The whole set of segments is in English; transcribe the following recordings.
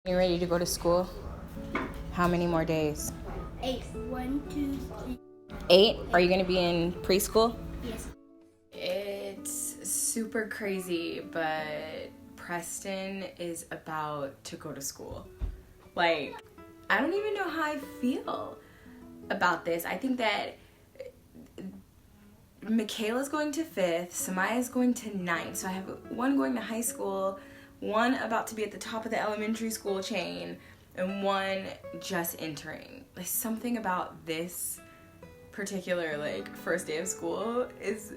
You ready to go to school? How many more days? 8. 1, 2, 3. 8? Are you going to be in preschool? Yes. It's super crazy, but Preston is about to go to school. Like, I don't even know how I feel about this. I think that Michaela's going to 5th, Samaya's going to 9th. So I have one going to high school, one about to be at the top of the elementary school chain, and one just entering. Like, something about this particular first day of school it's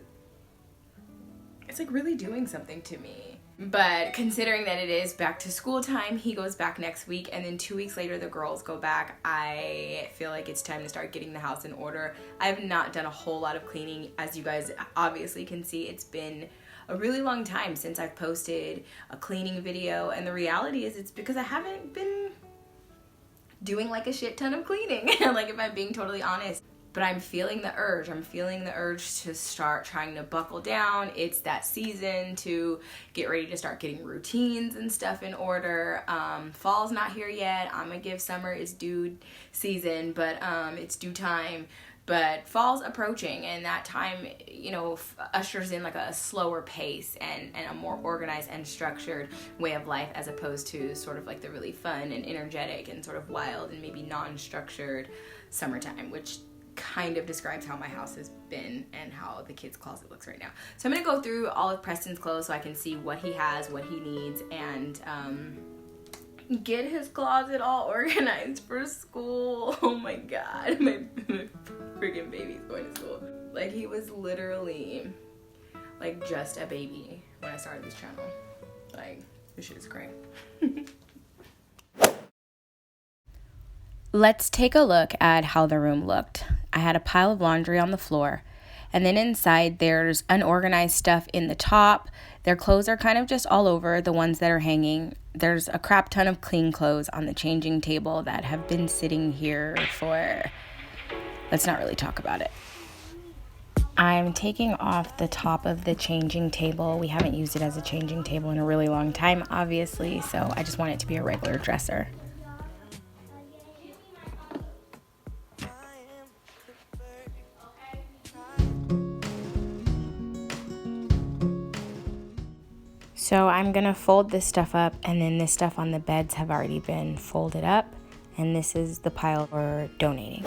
like really doing something to me. But considering that it is back to school time, he goes back next week, and then 2 weeks later the girls go back, I feel like it's time to start getting the house in order. I have not done a whole lot of cleaning. As you guys obviously can see, it's been a really long time since I've posted a cleaning video, and the reality is it's because I haven't been doing a shit ton of cleaning, like, if I'm being totally honest. But I'm feeling the urge. I'm feeling the urge to start trying to buckle down. It's that season to get ready to start getting routines and stuff in order. Fall's not here yet. I'm gonna give summer its due season, but it's due time. But fall's approaching, and that time, ushers in a slower pace and a more organized and structured way of life, as opposed to sort of the really fun and energetic and sort of wild and maybe non-structured summertime, which kind of describes how my house has been and how the kids' closet looks right now. So I'm gonna go through all of Preston's clothes so I can see what he has, what he needs, and get his closet all organized for school. Oh my god, my freaking baby's going to school. He was literally just a baby when I started this channel. This shit is great. Let's take a look at how the room looked. I had a pile of laundry on the floor, and then inside there's unorganized stuff in the top. Their clothes are kind of just all over, the ones that are hanging. There's a crap ton of clean clothes on the changing table that have been sitting here for... Let's not really talk about it. I'm taking off the top of the changing table. We haven't used it as a changing table in a really long time, obviously, so I just want it to be a regular dresser. So I'm going to fold this stuff up, and then this stuff on the beds have already been folded up, and this is the pile we're donating.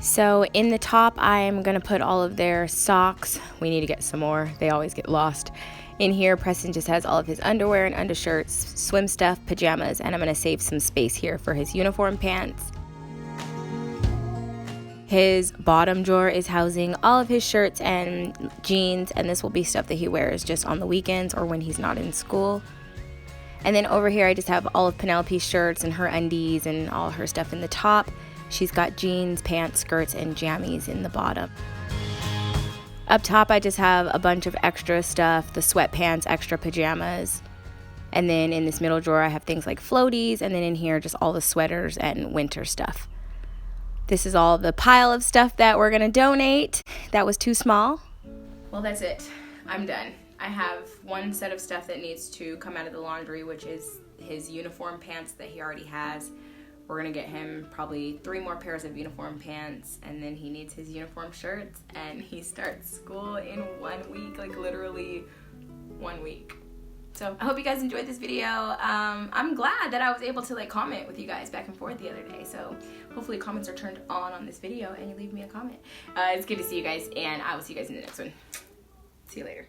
So in the top, I'm going to put all of their socks. We need to get some more. They always get lost. In here, Preston just has all of his underwear and undershirts, swim stuff, pajamas, and I'm going to save some space here for his uniform pants. His bottom drawer is housing all of his shirts and jeans, and this will be stuff that he wears just on the weekends or when he's not in school. And then over here, I just have all of Penelope's shirts and her undies and all her stuff in the top. She's got jeans, pants, skirts, and jammies in the bottom. Up top, I just have a bunch of extra stuff, the sweatpants, extra pajamas. And then in this middle drawer, I have things like floaties, and then in here, just all the sweaters and winter stuff. This is all the pile of stuff that we're gonna donate. That was too small. Well, that's it. I'm done. I have one set of stuff that needs to come out of the laundry, which is his uniform pants that he already has. We're gonna get him probably 3 more pairs of uniform pants, and then he needs his uniform shirts, and he starts school in 1 week, literally 1 week. So I hope you guys enjoyed this video. I'm glad that I was able to like comment with you guys back and forth the other day. So hopefully comments are turned on this video and you leave me a comment. It's good to see you guys, and I will see you guys in the next one. See you later.